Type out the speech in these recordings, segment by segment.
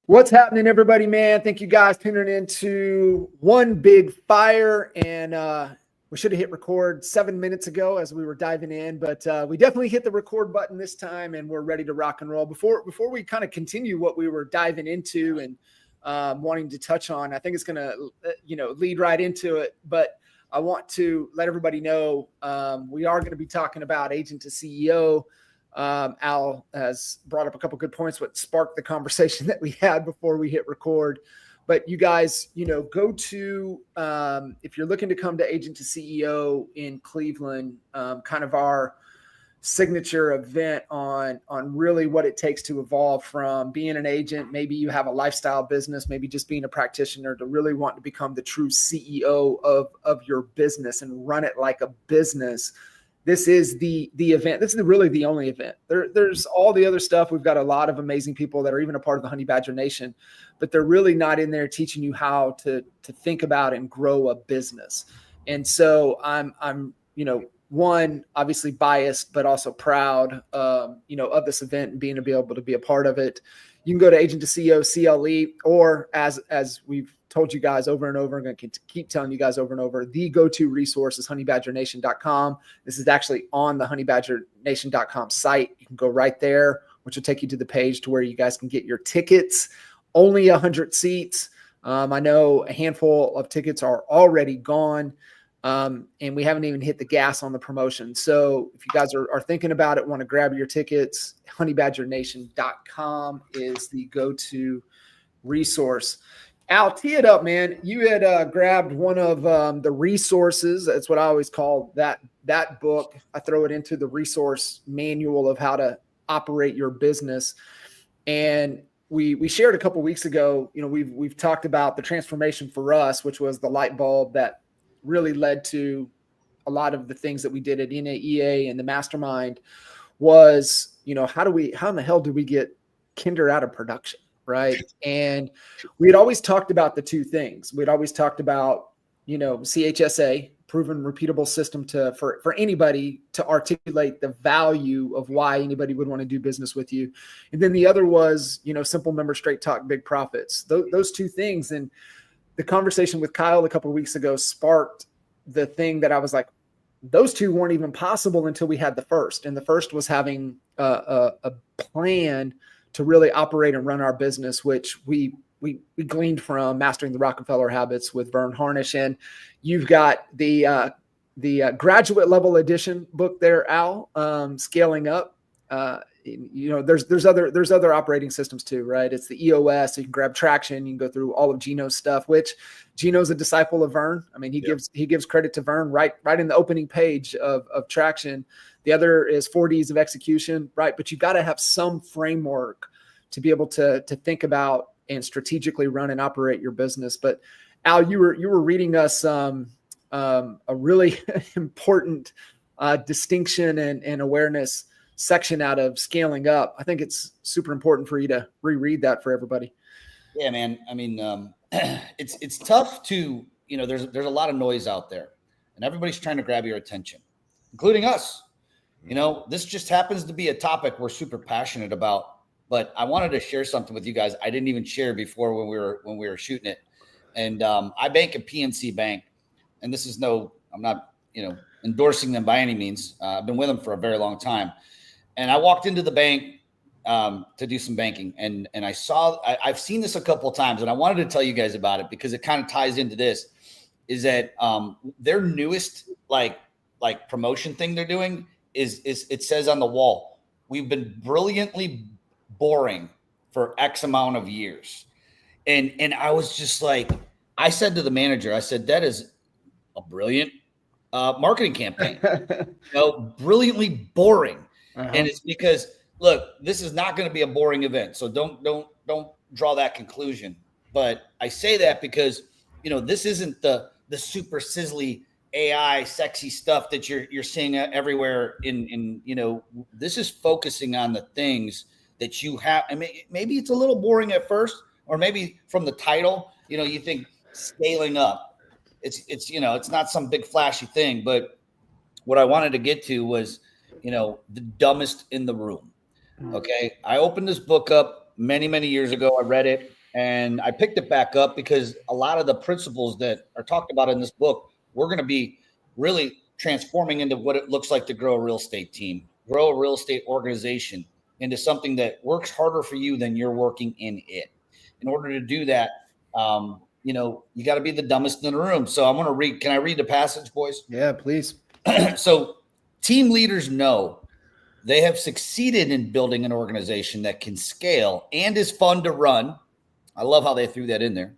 What's happening, everybody, man? Thank you guys tuning into One Big Fire. And we should have hit record 7 minutes ago as we were diving in, but we definitely hit the record button this time, and we're ready to rock and roll. Before we kind of continue what we were diving into and wanting to touch on, I think it's going to lead right into it. But I want to let everybody know we are going to be talking about Agent to CEO. Al has brought up a couple good points, what sparked the conversation that we had before we hit record. But you guys, go to, if you're looking to come to Agent to CEO in Cleveland, kind of our signature event on really what it takes to evolve from being an agent. Maybe you have a lifestyle business, maybe just being a practitioner, to really want to become the true CEO of your business and run it like a business. This is the event. This is really the only event. There's all the other stuff. We've got a lot of amazing people that are even a part of the Honey Badger Nation, but they're really not in there teaching you how to think about and grow a business. And so I'm one, obviously biased, but also proud, of this event and being able to be a part of it. You can go to Agent to CEO CLE, or as we've told you guys over and over, I'm going to keep telling you guys over and over, the go-to resource is honeybadgernation.com. This is actually on the honeybadgernation.com site. You can go right there, which will take you to the page to where you guys can get your tickets. Only 100 seats. I know a handful of tickets are already gone. And we haven't even hit the gas on the promotion. So if you guys are thinking about it, want to grab your tickets, honeybadgernation.com is the go-to resource. Al, tee it up, man. You had grabbed one of the resources. That's what I always call that book. I throw it into the resource manual of how to operate your business. And we shared a couple of weeks ago, we've talked about the transformation for us, which was the light bulb that really led to a lot of the things that we did at NAEA and the mastermind was, how in the hell do we get Kinder out of production? Right. And we had always talked about the two things. We'd always talked about, CHSA, proven repeatable system for anybody to articulate the value of why anybody would want to do business with you. And then the other was, simple member, straight talk, big profits, those two things. And the conversation with Kyle a couple of weeks ago sparked the thing that I was like, those two weren't even possible until we had the first. And the first was having a plan to really operate and run our business, which we gleaned from Mastering the Rockefeller Habits with Vern Harnish. And you've got the graduate level edition book there, Al, Scaling Up. There's other operating systems too, right? It's the EOS. So you can grab Traction. You can go through all of Gino's stuff, which Gino's a disciple of Vern. I mean, he gives credit to Vern right in the opening page of Traction. The other is 4Ds of execution, right? But you got to have some framework to be able to think about and strategically run and operate your business. But Al, you were reading us a really important distinction and awareness section out of Scaling Up. I think it's super important for you to reread that for everybody. Yeah, man. I mean, it's tough to, there's a lot of noise out there and everybody's trying to grab your attention, including us. This just happens to be a topic we're super passionate about, but I wanted to share something with you guys. I didn't even share before when we were shooting it. And I bank at PNC Bank, and this is I'm not, endorsing them by any means. I've been with them for a very long time. And I walked into the bank to do some banking, and I've seen this a couple of times, and I wanted to tell you guys about it because it kind of ties into this, is that their newest like promotion thing they're doing is it says on the wall, we've been brilliantly boring for X amount of years. And I was just like, I said to the manager, I said, that is a brilliant marketing campaign, brilliantly boring. Uh-huh. And it's because, look, this is not going to be a boring event. So don't draw that conclusion. But I say that because, this isn't the super sizzly AI sexy stuff that you're seeing everywhere in this is focusing on the things that you have. I mean, maybe it's a little boring at first, or maybe from the title, you think scaling up. It's not some big flashy thing, but what I wanted to get to was, the dumbest in the room. Okay. I opened this book up many, many years ago. I read it and I picked it back up because a lot of the principles that are talked about in this book, we're going to be really transforming into what it looks like to grow a real estate team, grow a real estate organization into something that works harder for you than you're working in it. In order to do that, you got to be the dumbest in the room. So I'm going to read. Can I read the passage, boys? Yeah, please. So team leaders know they have succeeded in building an organization that can scale and is fun to run. I love how they threw that in there.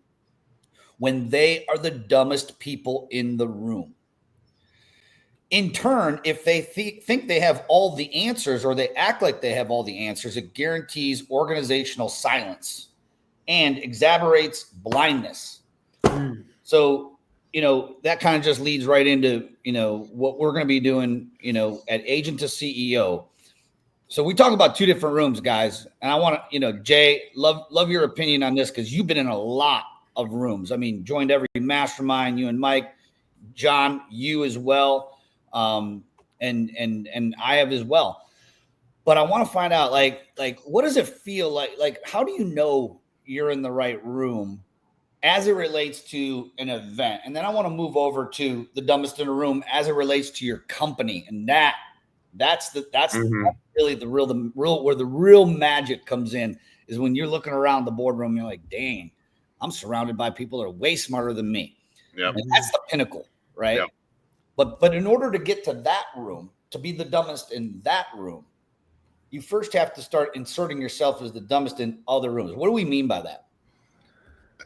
When they are the dumbest people in the room. In turn, if they think they have all the answers or they act like they have all the answers, it guarantees organizational silence and exacerbates blindness. So, that kind of just leads right into, what we're going to be doing, at Agent to CEO. So we talk about two different rooms, guys. And I want to, Jay, love your opinion on this because you've been in a lot of rooms. I mean, joined every mastermind, you and Mike, John, you as well. And I have as well. But I want to find out, like, what does it feel like? Like, how do you know you're in the right room as it relates to an event? And then I want to move over to the dumbest in the room as it relates to your company. And that's really the real where the real magic comes in is when you're looking around the boardroom, you're like, dang, I'm surrounded by people that are way smarter than me. Yeah. That's the pinnacle, right? Yep. But in order to get to that room, to be the dumbest in that room, you first have to start inserting yourself as the dumbest in other rooms. What do we mean by that?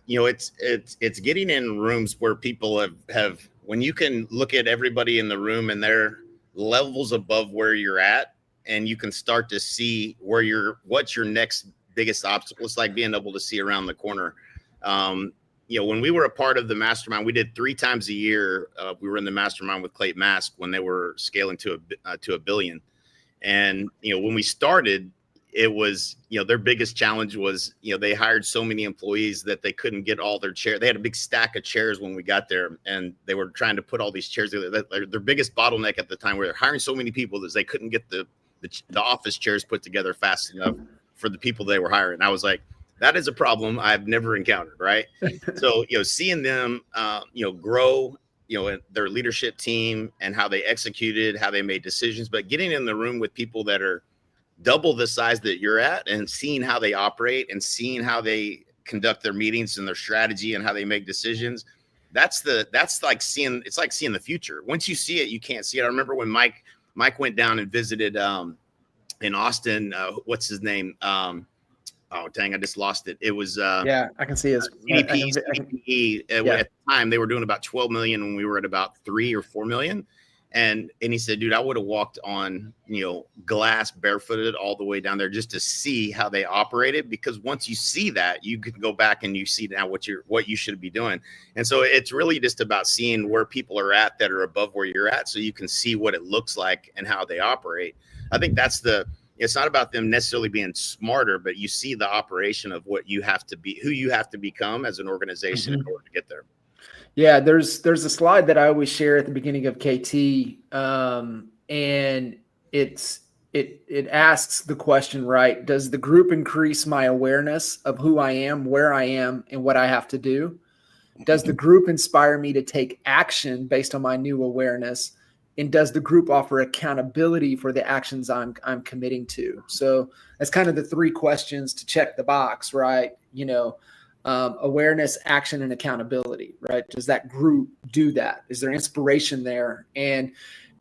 It's getting in rooms where people have when you can look at everybody in the room and their levels above where you're at, and you can start to see what's your next biggest obstacle. It's like being able to see around the corner. When we were a part of the mastermind, we did 3 times a year. We were in the mastermind with Clayton Mask when they were scaling to a billion. And, when we started, it was, their biggest challenge was, they hired so many employees that they couldn't get all their chairs. They had a big stack of chairs when we got there, and they were trying to put all these chairs together. Their biggest bottleneck at the time where they're hiring so many people is they couldn't get the office chairs put together fast enough for the people they were hiring. And I was like, that is a problem I've never encountered. Right. So, seeing them, grow, their leadership team and how they executed, how they made decisions, but getting in the room with people that are double the size that you're at and seeing how they operate and seeing how they conduct their meetings and their strategy and how they make decisions. It's like seeing the future. Once you see it, you can't see it. I remember when Mike went down and visited, in Austin, what's his name? Oh, dang, I just lost it. It was I can see his CDP. At the time, they were doing about 12 million when we were at about 3 or 4 million. And he said, dude, I would have walked on, glass barefooted all the way down there just to see how they operated. Because once you see that, you can go back and you see now what you should be doing. And so it's really just about seeing where people are at that are above where you're at, so you can see what it looks like and how they operate. I think it's not about them necessarily being smarter, but you see the operation of what you have to be, who you have to become as an organization in order to get there. Yeah, there's a slide that I always share at the beginning of KT, and it asks the question, right? Does the group increase my awareness of who I am, where I am, and what I have to do? Does the group inspire me to take action based on my new awareness? And does the group offer accountability for the actions I'm committing to? So that's kind of the 3 questions to check the box, right? Awareness, action, and accountability, right? Does that group do that? Is there inspiration there? And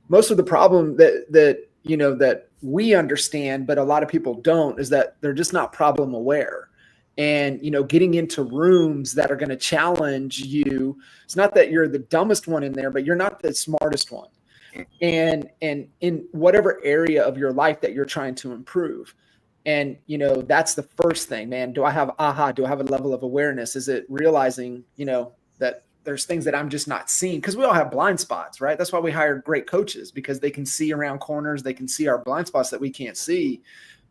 most of the problem that we understand, but a lot of people don't, is that they're just not problem aware. And, getting into rooms that are going to challenge you, it's not that you're the dumbest one in there, but you're not the smartest one. And in whatever area of your life that you're trying to improve. And, that's the first thing, man. Do I have a level of awareness? Is it realizing, that there's things that I'm just not seeing? Because we all have blind spots, right? That's why we hire great coaches, because they can see around corners. They can see our blind spots that we can't see.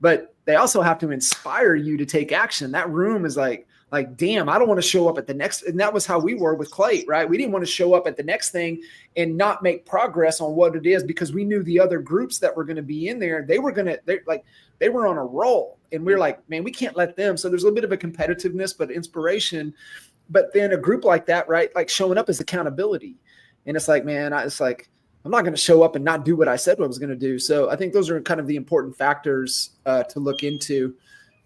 But they also have to inspire you to take action. That room is like, damn, I don't want to show up at the next. And that was how we were with Clay, right? We didn't want to show up at the next thing and not make progress on what it is, because we knew the other groups that were going to be in there, they were on a roll. And we're like, man, we can't let them. So there's a little bit of a competitiveness, but inspiration. But then a group like that, right? Like showing up is accountability. And it's like, man, I'm not going to show up and not do what I said I was going to do. So I think those are kind of the important factors to look into,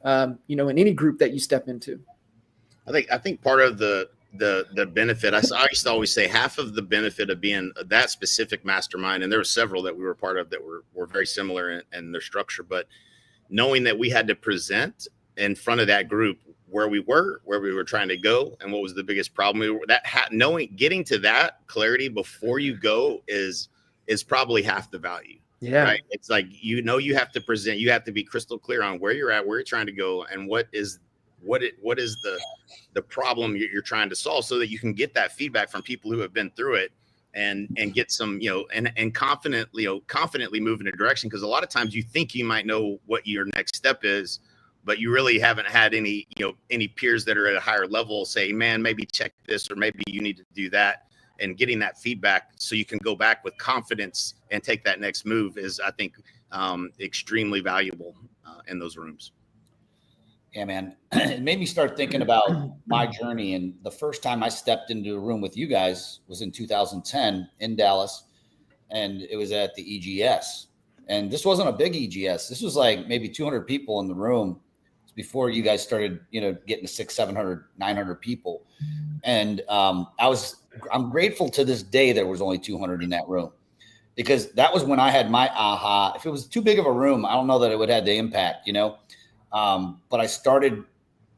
in any group that you step into. I think part of the benefit, I used to always say half of the benefit of being that specific mastermind, and there were several that we were part of that were very similar in their structure, but knowing that we had to present in front of that group where we were trying to go, and what was the biggest problem. Getting to that clarity before you go is probably half the value. Yeah. Right. It's like, you have to present, you have to be crystal clear on where you're at, where you're trying to go, and what is the problem you're trying to solve, so that you can get that feedback from people who have been through it and get some, and confidently move in a direction. Because a lot of times you think you might know what your next step is, but you really haven't had any peers that are at a higher level say, man, maybe check this, or maybe you need to do that. And getting that feedback so you can go back with confidence and take that next move is, I think, extremely valuable in those rooms. Yeah, man. It made me start thinking about my journey. And the first time I stepped into a room with you guys was in 2010 in Dallas. And it was at the EGS. And this wasn't a big EGS. This was like maybe 200 people in the room. It's before you guys started, getting to 600, 700, 900 people. And I'm grateful to this day there was only 200 in that room, because that was when I had my aha. If it was too big of a room, I don't know that it would have the impact, but I started.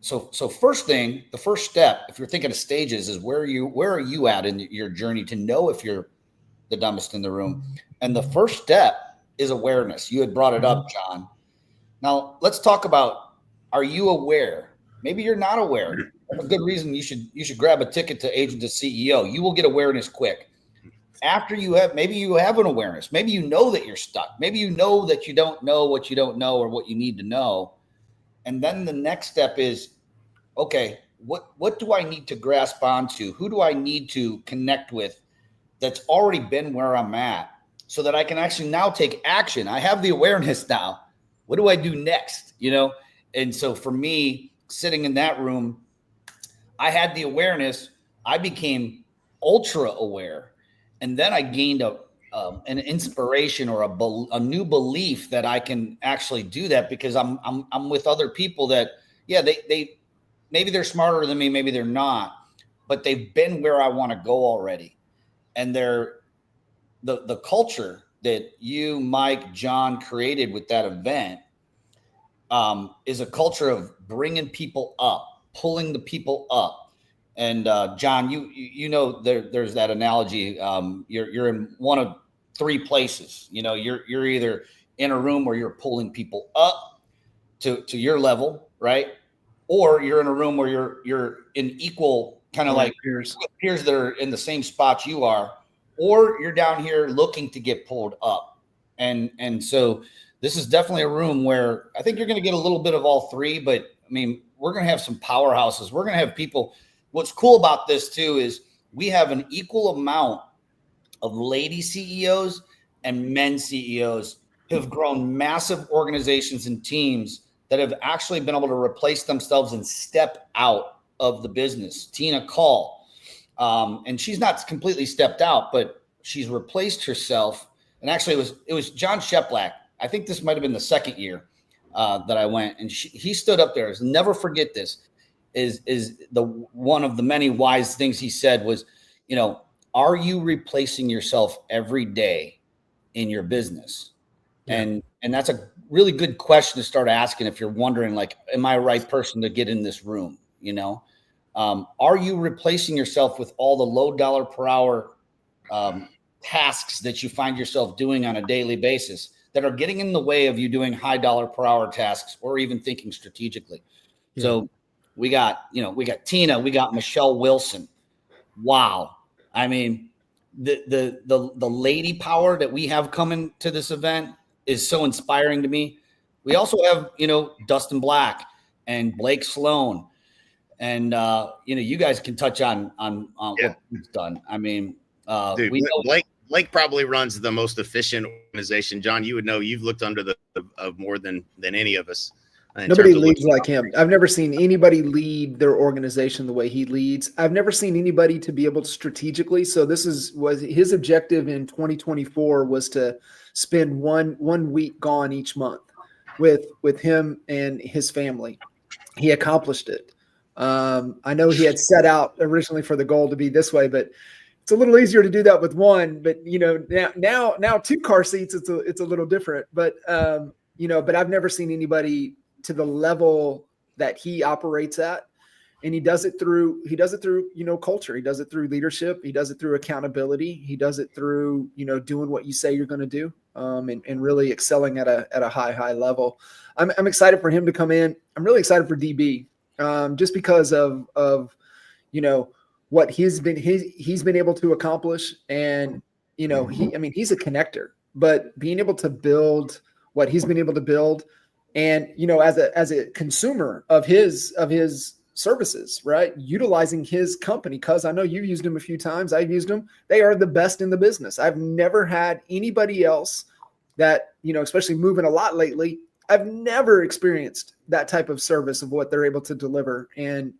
So first thing, the first step, if you're thinking of stages, is where are you at in your journey to know if you're the dumbest in the room? And the first step is awareness. You had brought it up, John. Now let's talk about, are you aware? Maybe you're not aware. That's a good reason you should grab a ticket to Agent to CEO. You will get awareness quick. After maybe you have an awareness. Maybe you know that you're stuck. Maybe you know that you don't know what you don't know, or what you need to know. And then the next step is, okay, what do I need to grasp onto? Who do I need to connect with that's already been where I'm at, so that I can actually now take action? I have the awareness now. What do I do next? And so for me, sitting in that room, I had the awareness. I became ultra aware, and then I gained an inspiration or a new belief that I can actually do that, because I'm with other people that, they maybe they're smarter than me, maybe they're not, but they've been where I want to go already, and they're the culture that you, Mike, John created with that event is a culture of bringing people up, pulling the people up. And John, there's that analogy. You're in one of three places. You're either in a room where you're pulling people up to your level, right? Or you're in a room where you're in equal kind of like peers that are in the same spot you are, or you're down here looking to get pulled up. And so this is definitely a room where I think you're going to get a little bit of all three, but I mean, we're going to have some powerhouses. We're going to have people. What's cool about this too is we have an equal amount of lady CEOs and men CEOs who have grown massive organizations and teams that have actually been able to replace themselves and step out of the business. Tina Call, and she's not completely stepped out, but she's replaced herself. And actually it was John Sheplack. I think this might've been the second year that I went, and he stood up there. I'll never forget this. Is the one of the many wise things he said was, are you replacing yourself every day in your business? Yeah. And that's a really good question to start asking if you're wondering, like, am I a right person to get in this room? Are you replacing yourself with all the low dollar per hour tasks that you find yourself doing on a daily basis that are getting in the way of you doing high dollar per hour tasks or even thinking strategically? Yeah. So we got Tina, we got Michelle Wilson. Wow. I mean, the lady power that we have coming to this event is so inspiring to me. We also have, Dustin Black and Blake Sloan, and you guys can touch on what he's done. I mean, dude, we know Blake probably runs the most efficient organization. John, you would know, you've looked under of more than any of us. in Nobody terms of leads looking like him. I've never seen anybody lead their organization the way he leads. I've never seen anybody to be able to strategically. So was his objective in 2024 was to spend one week gone each month with him and his family. He accomplished it. I know he had set out originally for the goal to be this way, but it's a little easier to do that with one. But now 2 car seats, it's a little different. But but I've never seen anybody to the level that he operates at. And he does it through culture. He does it through leadership. He does it through accountability. He does it through, doing what you say you're going to do, and really excelling at a high level. I'm excited for him to come in. I'm really excited for DB, just because of what he's been able to accomplish. And, he's a connector, but being able to build what he's been able to build, and, as a consumer of his services, right? Utilizing his company, because I know you've used them a few times. I've used them. They are the best in the business. I've never had anybody else that, especially moving a lot lately, I've never experienced that type of service of what they're able to deliver and,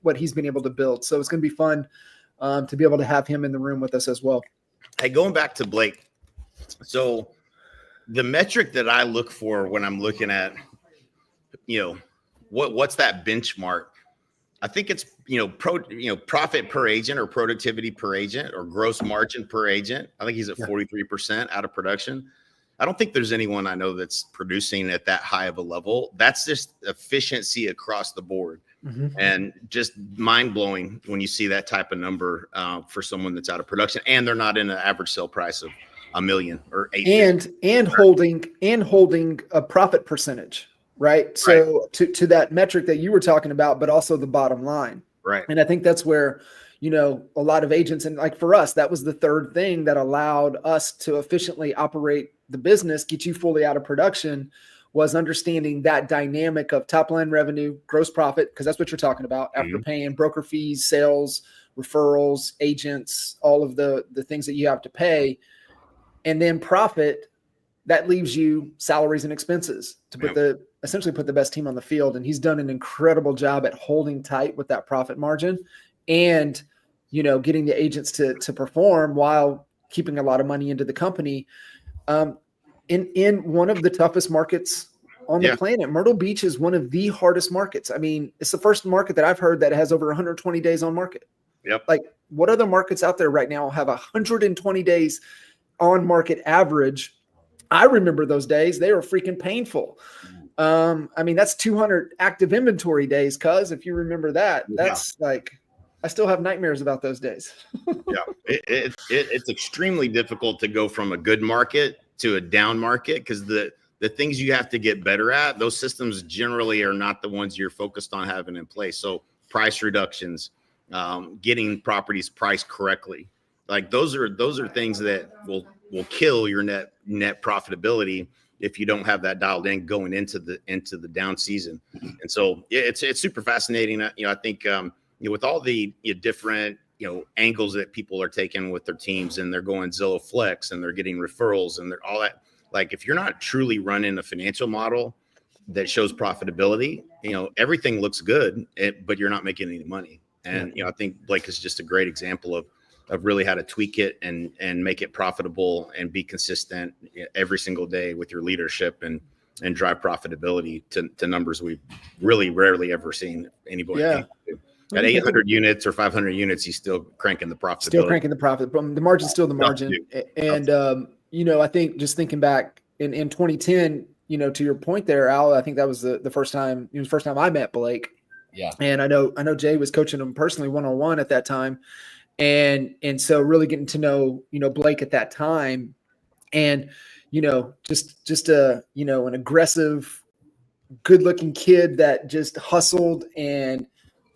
what he's been able to build. So it's going to be fun to be able to have him in the room with us as well. Hey, going back to Blake. So the metric that I look for when I'm looking at, what's that benchmark? I think it's, profit per agent or productivity per agent or gross margin per agent. I think he's at 43% out of production. I don't think there's anyone I know that's producing at that high of a level. That's just efficiency across the board. Mm-hmm. And just mind blowing when you see that type of number for someone that's out of production, and they're not in an average sale price of $1 million or $8 and holding a profit percentage. Right. So to that metric that you were talking about, but also the bottom line. Right. And I think that's where, a lot of agents, and like for us, that was the third thing that allowed us to efficiently operate the business, get you fully out of production, was understanding that dynamic of top line revenue, gross profit, because that's what you're talking about after paying broker fees, sales, referrals, agents, all of the things that you have to pay. And then profit, that leaves you salaries and expenses to essentially put the best team on the field. And he's done an incredible job at holding tight with that profit margin and, getting the agents to perform while keeping a lot of money into the company. In one of the toughest markets on the planet, Myrtle Beach is one of the hardest markets. I mean, it's the first market that I've heard that has over 120 days on market. Yep. Like, what other markets out there right now have 120 days on market average? I remember those days. They were freaking painful. That's 200 active inventory days, cuz if you remember that, that's like, I still have nightmares about those days. It's extremely difficult to go from a good market to a down market, because the things you have to get better at, those systems generally are not the ones you're focused on having in place. So price reductions, getting properties priced correctly, like those are things that will kill your net profitability if you don't have that dialed in going into the down season. And so it's super fascinating. I think with all the different angles that people are taking with their teams, and they're going Zillow Flex and they're getting referrals and they're all that. Like, if you're not truly running a financial model that shows profitability, everything looks good, but you're not making any money. And I think Blake is just a great example of really how to tweak it and make it profitable and be consistent every single day with your leadership and drive profitability to numbers we've really rarely ever seen anybody. Yeah. At 800 units or 500 units, he's still cranking the profitability. Still cranking the profit. The margin's still the margin. And, I think just thinking back in 2010, to your point there, Al, I think that was the first time, it was the first time I met Blake. Yeah. And I know Jay was coaching him personally one-on-one at that time. And so really getting to know, Blake at that time, and, just an aggressive, good looking kid that just hustled and,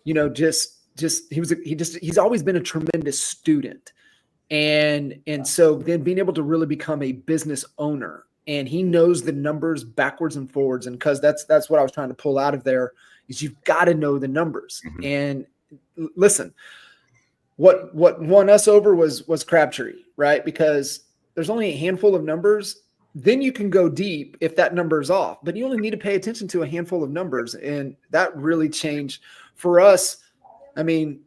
he's always been a tremendous student. And so then being able to really become a business owner, and he knows the numbers backwards and forwards. And cause that's what I was trying to pull out of there, is you've got to know the numbers. Mm-hmm. And listen, what won us over was Crabtree, right? Because there's only a handful of numbers then you can go deep if that number is off, but you only need to pay attention to a handful of numbers. And that really changed for us. I mean,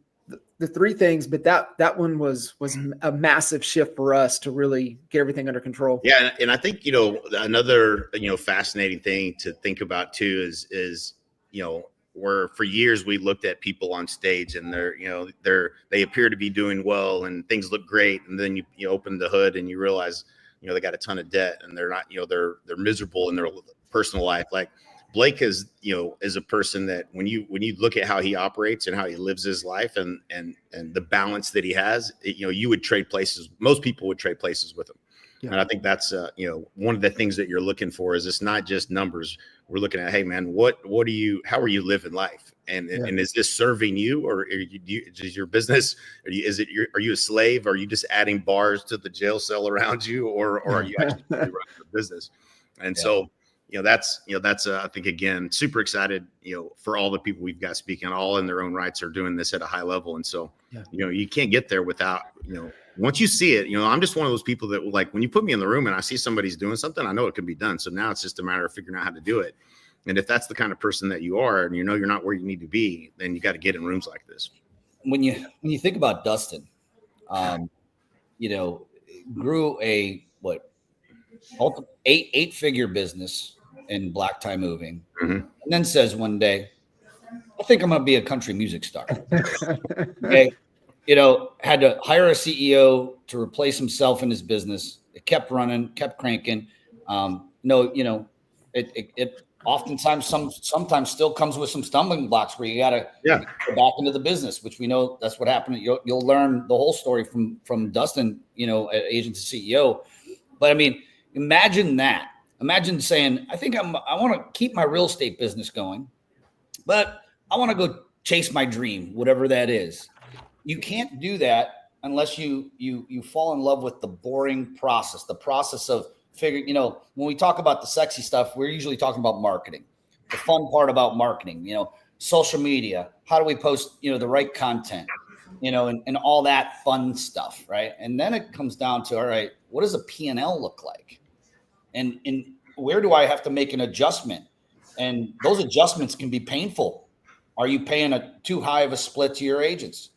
the three things, but that one was a massive shift for us to really get everything under control. Yeah. And I think, another, fascinating thing to think about too is, where for years we looked at people on stage and they appear to be doing well and things look great. And then you open the hood and you realize, they got a ton of debt and they're not, they're miserable in their personal life. Like Blake is a person that when you look at how he operates and how he lives his life and the balance that he has, you would trade places. Most people would trade places with him. Yeah. And I think that's, one of the things that you're looking for is it's not just numbers. We're looking at, hey man, how are you living life? And is this serving you, or is your business, are you a slave? Are you just adding bars to the jail cell around you, or are you actually running the business? And so, that's I think, again, super excited, for all the people we've got speaking, all in their own rights are doing this at a high level. And so, you can't get there without, once you see it, I'm just one of those people that, like, when you put me in the room and I see somebody's doing something, I know it can be done. So now it's just a matter of figuring out how to do it. And if that's the kind of person that you are, and you're not where you need to be, then you got to get in rooms like this. When you think about Dustin, grew a eight-figure business in black tie moving, and then says one day, I think I'm going to be a country music star. Okay. Had to hire a CEO to replace himself in his business. It kept running, kept cranking. It oftentimes sometimes still comes with some stumbling blocks where you got to go back into the business, which we know that's what happened. You'll learn the whole story from Dustin, at agent to CEO. But I mean, imagine that. Imagine saying, I think I want to keep my real estate business going, but I want to go chase my dream, whatever that is. You can't do that unless you fall in love with the boring process, the process of figuring, when we talk about the sexy stuff, we're usually talking about marketing, the fun part about marketing, social media, how do we post, the right content, and all that fun stuff. Right. And then it comes down to, all right, what does a P&L look like? And where do I have to make an adjustment? And those adjustments can be painful. Are you paying too high of a split to your agents?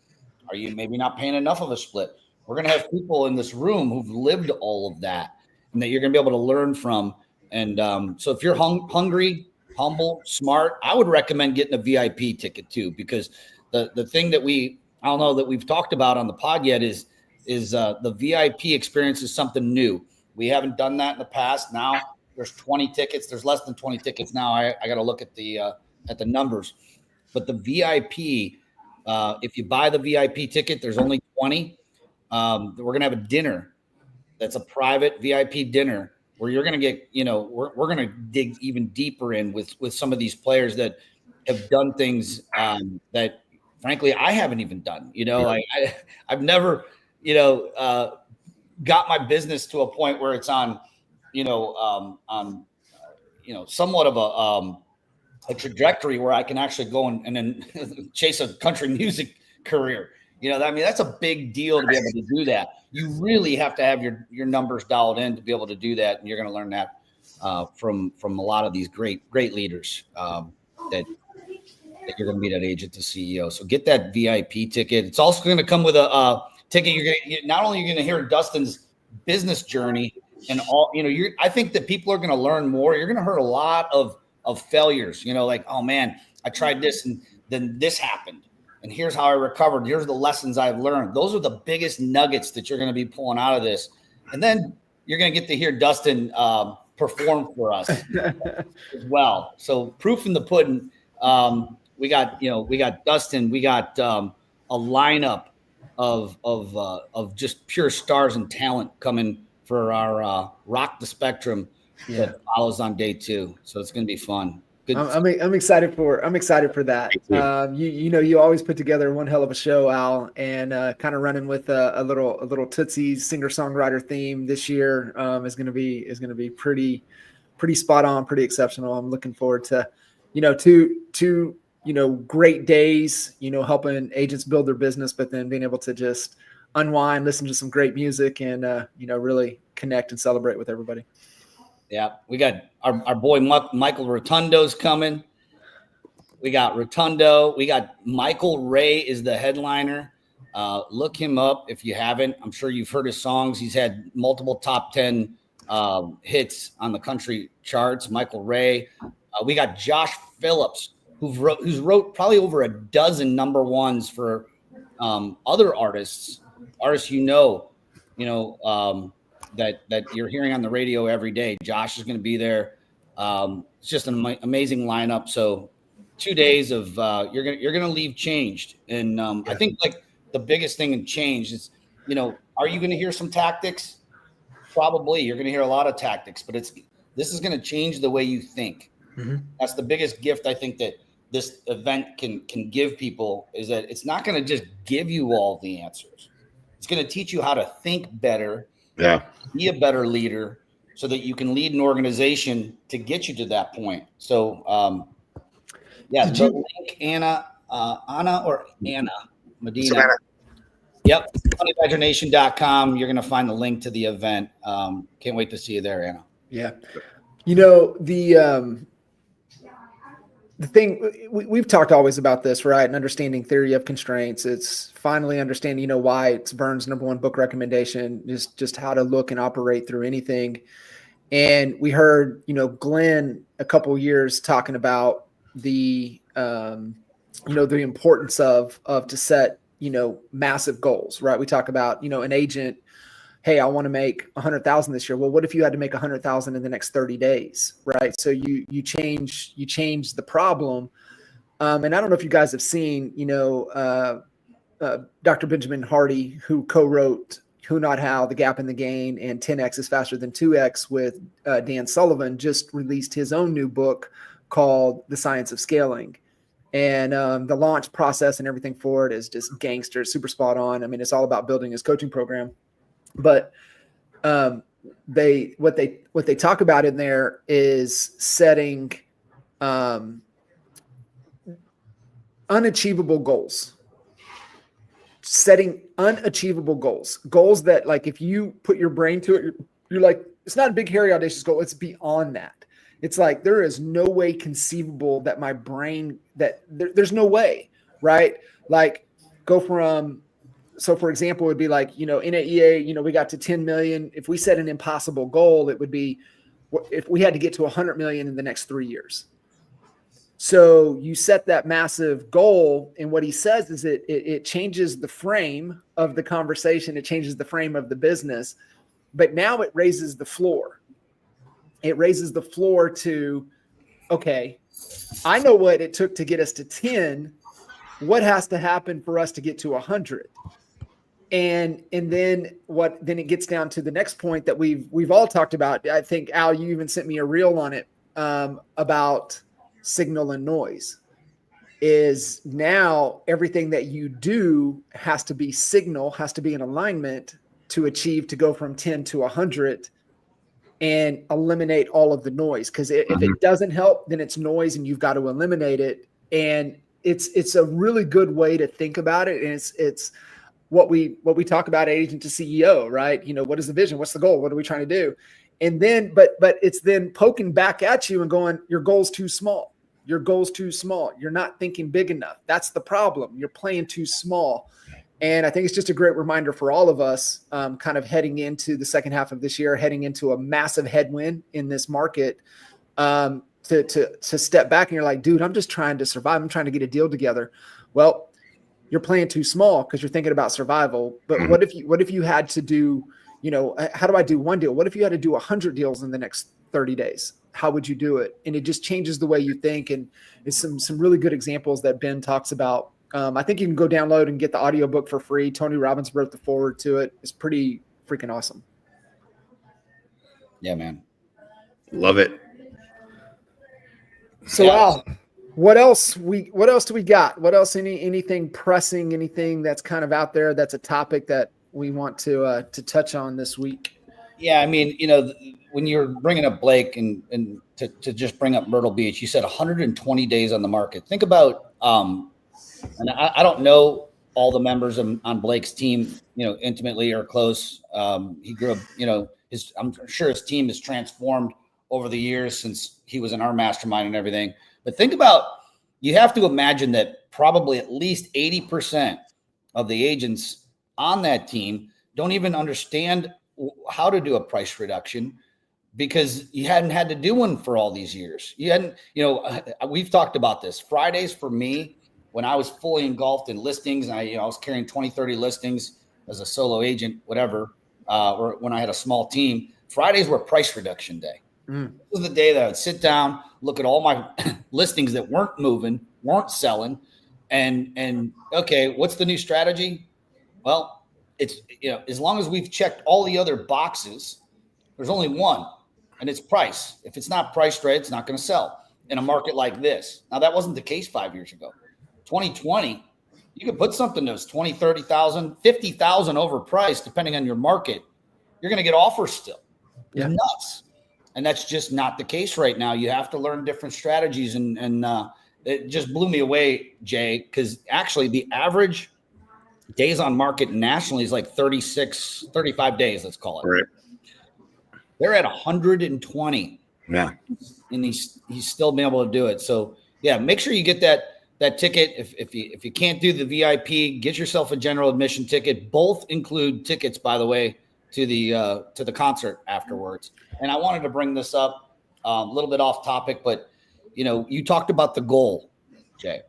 Are you maybe not paying enough of a split? We're going to have people in this room who've lived all of that and that you're going to be able to learn from. And so if you're hungry, humble, smart, I would recommend getting a VIP ticket too, because the thing that I don't know that we've talked about on the pod yet is the VIP experience is something new. We haven't done that in the past. Now there's 20 tickets. There's less than 20 tickets now. I got to look at the numbers, but the VIP, if you buy the VIP ticket, there's only 20. We're going to have a dinner. That's a private VIP dinner where you're going to get, we're going to dig even deeper in with some of these players that have done things that frankly, I haven't even done, I've never, got my business to a point where it's on, somewhat of a trajectory where I can actually go and then chase a country music career. That's a big deal to be able to do that. You really have to have your numbers dialed in to be able to do that. And you're going to learn that from a lot of these great leaders that you're going to meet at agent to CEO. So get that VIP ticket. It's also going to come with a ticket. Not only are you going to hear Dustin's business journey and all, I think that people are going to learn more. You're going to hear a lot of failures, like, oh man, I tried this and then this happened. And here's how I recovered. Here's the lessons I've learned. Those are the biggest nuggets that you're going to be pulling out of this. And then you're going to get to hear Dustin perform for us as well. So proof in the pudding. We got Dustin. We got a lineup of just pure stars and talent coming for our Rock the Spectrum that follows on day 2. So it's going to be fun. I'm excited for that. You always put together one hell of a show, Al, and kind of running with a little Tootsie's singer-songwriter theme this year is going to be pretty spot on, pretty exceptional. I'm looking forward to, two great days, helping agents build their business, but then being able to just unwind, listen to some great music, and really connect and celebrate with everybody. Yeah, we got our boy Michael Rotundo's coming. We got Rotundo. We got Michael Ray is the headliner. Look him up if you haven't. I'm sure you've heard his songs. He's had multiple top 10 hits on the country charts. Michael Ray. We got Josh Phillips, who's wrote probably over a dozen number ones for other artists that you're hearing on the radio every day. Josh is going to be there. It's just an amazing lineup. So 2 days of you're gonna leave changed. And I think like the biggest thing in change is, are you going to hear some tactics? Probably. You're going to hear a lot of tactics, but this is going to change the way you think. Mm-hmm. That's the biggest gift I think that this event can give people, is that it's not going to just give you all the answers. It's going to teach you how to think better, be a better leader, so that you can lead an organization to get you to that point. So, the link, Anna Medina. Savannah. Yep, honeybadgernation.com. You're going to find the link to the event. Can't wait to see you there, Anna. Yeah. The thing we've talked always about this, right? And understanding theory of constraints. It's finally understanding, why it's Vern's #1 book recommendation, just how to look and operate through anything. And we heard, Glenn a couple years talking about the importance of to set, massive goals, right? We talk about, an agent, hey, I want to make 100,000 this year. Well, what if you had to make 100,000 in the next 30 days, right? So you change the problem. And I don't know if you guys have seen, Dr. Benjamin Hardy, who co-wrote Who Not How, The Gap in the Gain, and 10X is Faster Than 2X with Dan Sullivan, just released his own new book called The Science of Scaling. And the launch process and everything for it is just gangster, super spot on. I mean, it's all about building his coaching program. But what they talk about in there is setting unachievable goals. Setting unachievable goals that, like, if you put your brain to it, you're like, it's not a big, hairy, audacious goal. It's beyond that. It's like, there is no way conceivable that my brain, there's no way, right? Like, go from, so for example, it would be like, NAEA, we got to 10 million. If we set an impossible goal, it would be if we had to get to 100 million in the next 3 years. So you set that massive goal, and what he says is it changes the frame of the conversation. It changes the frame of the business, but now it raises the floor. It raises the floor to, okay, I know what it took to get us to 10. What has to happen for us to get to 100? And then it gets down to the next point that we've all talked about. I think, Al, you even sent me a reel on it about signal and noise. Is now everything that you do has to be signal, has to be in alignment to go from 10 to 100 and eliminate all of the noise. Because if it doesn't help, then it's noise and you've got to eliminate it. And it's a really good way to think about it. And it's what we talk about at Agent to CEO, right? What is the vision? What's the goal? What are we trying to do? And then, but it's then poking back at you and going, your goal's too small. Your goal's too small. You're not thinking big enough. That's the problem. You're playing too small. And I think it's just a great reminder for all of us, kind of heading into the second half of this year, heading into a massive headwind in this market, to step back and you're like, dude, I'm just trying to survive. I'm trying to get a deal together. Well, you're playing too small because you're thinking about survival. But what if you had to do, how do I do one deal? What if you had to do 100 deals in the next 30 days? How would you do it? And it just changes the way you think. And it's some really good examples that Ben talks about. I think you can go download and get the audiobook for free. Tony Robbins wrote the foreword to it. It's pretty freaking awesome. Yeah, man. Love it. So Al, what else do we got? What else? Anything pressing? Anything that's kind of out there? That's a topic that we want to touch on this week. Yeah, I mean, when you're bringing up Blake and to just bring up Myrtle Beach, you said 120 days on the market. Think about, and I don't know all the members on Blake's team, intimately or close. He grew up, I'm sure his team is transformed over the years since he was in our mastermind and everything. But think about, you have to imagine that probably at least 80% of the agents on that team don't even understand how to do a price reduction, because you hadn't had to do one for all these years. You hadn't, we've talked about this. Fridays for me, when I was fully engulfed in listings, and I was carrying 20, 30 listings as a solo agent, whatever, or when I had a small team, Fridays were price reduction day. This was the day that I would sit down, look at all my listings that weren't moving, weren't selling, and okay, what's the new strategy? Well, it's, as long as we've checked all the other boxes, there's only one, and it's price. If it's not priced right, it's not going to sell in a market like this. Now, that wasn't the case 5 years ago. 2020, you could put something that's 20, 30,000, 50,000 overpriced, depending on your market. You're going to get offers still. You're nuts. And that's just not the case right now. You have to learn different strategies. And it just blew me away, Jay, because actually the average days on market nationally is like 36, 35 days, let's call it. Right. They're at 120. Yeah. And he's still been able to do it. So yeah, make sure you get that ticket. If you can't do the VIP, get yourself a general admission ticket. Both include tickets, by the way, to the concert afterwards. And I wanted to bring this up a little bit off topic, but you talked about the goal, Jay.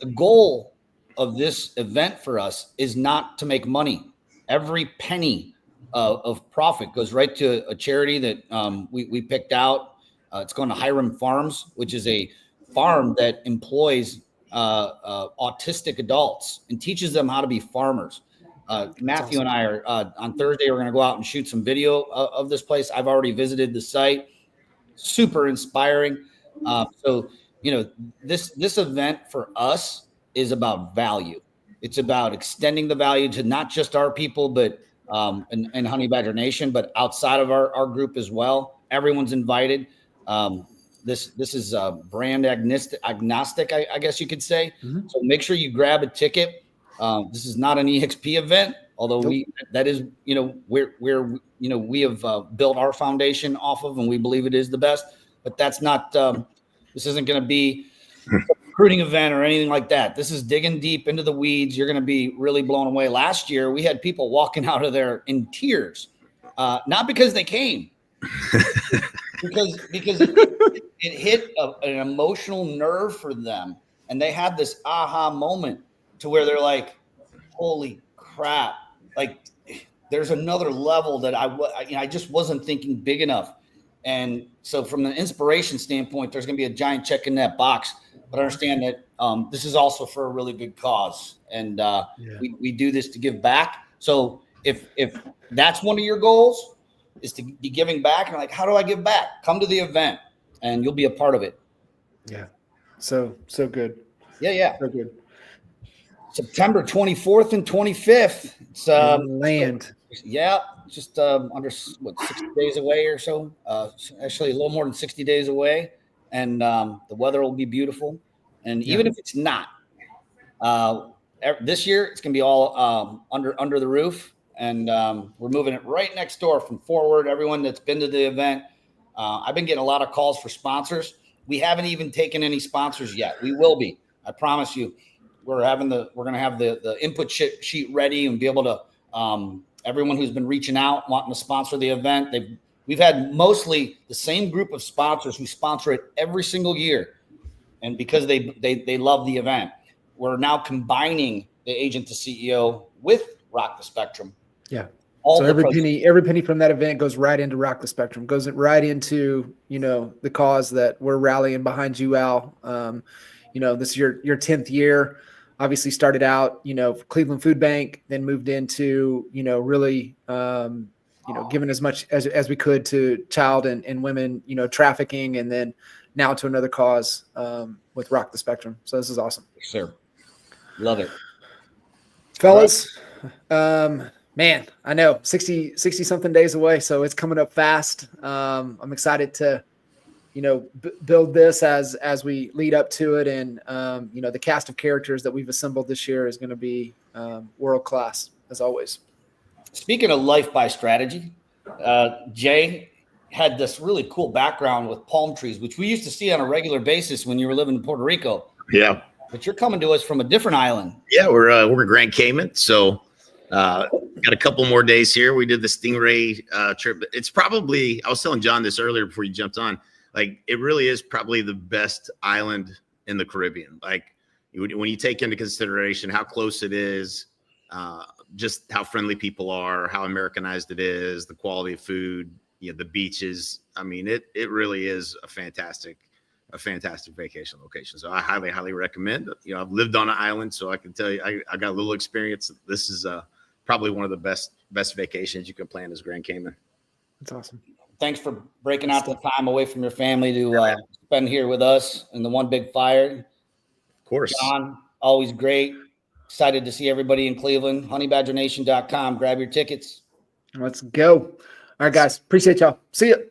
The goal of this event for us is not to make money. Every penny of profit goes right to a charity that we picked out. It's going to Hiram Farms, which is a farm that employs autistic adults and teaches them how to be farmers. Matthew and I are on Thursday. We're going to go out and shoot some video of this place. I've already visited the site. Super inspiring. So this event for us is about value. It's about extending the value to not just our people, but and Honey Badger Nation, but outside of our group as well. Everyone's invited. This is brand agnostic, I guess you could say. Mm-hmm. So make sure you grab a ticket. This is not an EXP event, although that is, where we have built our foundation off of, and we believe it is the best. But that's not. This isn't going to be a recruiting event or anything like that. This is digging deep into the weeds. You're going to be really blown away. Last year, we had people walking out of there in tears, not because they came, because it hit an emotional nerve for them, and they had this aha moment to where they're like, holy crap, like there's another level that I just wasn't thinking big enough. And so from an inspiration standpoint, there's going to be a giant check in that box, but understand that this is also for a really good cause. And we do this to give back. So if that's one of your goals, is to be giving back, and like, how do I give back? Come to the event and you'll be a part of it. Yeah. So good. Yeah. So good. September 24th and 25th. It's land. Yeah, just under 60 days away or so. Actually, a little more than 60 days away, and the weather will be beautiful. And even if it's not, this year it's gonna be all under the roof, and we're moving it right next door from Forward. Everyone that's been to the event, I've been getting a lot of calls for sponsors. We haven't even taken any sponsors yet. We will be. I promise you. We're going to have the input sheet ready and be able to, everyone who's been reaching out, wanting to sponsor the event. We've had mostly the same group of sponsors who sponsor it every single year. And because they love the event, we're now combining the agent to CEO with Rock the Spectrum. Yeah. So every penny from that event goes right into Rock the Spectrum, goes right into, the cause that we're rallying behind you, Al. This is your 10th year. Obviously started out, Cleveland Food Bank, then moved into, really, giving as much as we could to child and women, trafficking, and then now to another cause with Rock the Spectrum. So this is awesome. Sure. Love it. Fellas, man, I know 60 something days away. So it's coming up fast. I'm excited to, build this as we lead up to it. And, the cast of characters that we've assembled this year is going to be world-class, as always. Speaking of life by strategy, Jay, had this really cool background with palm trees, which we used to see on a regular basis when you were living in Puerto Rico. Yeah. But you're coming to us from a different island. Yeah, we're Grand Cayman, so got a couple more days here. We did the Stingray trip. It's probably, I was telling John this earlier before you jumped on, like it really is probably the best island in the Caribbean. Like when you take into consideration how close it is, just how friendly people are, how Americanized it is, the quality of food, you know, the beaches. I mean, it really is a fantastic vacation location. So I highly recommend. You know, I've lived on an island, so I can tell you I got a little experience. This is probably one of the best vacations you can plan as Grand Cayman. That's awesome. Thanks for breaking out the time away from your family to spend here with us in the One Big Fire. Of course. John, always great. Excited to see everybody in Cleveland. honeybadgernation.com. Grab your tickets. Let's go. All right, guys. Appreciate y'all. See you.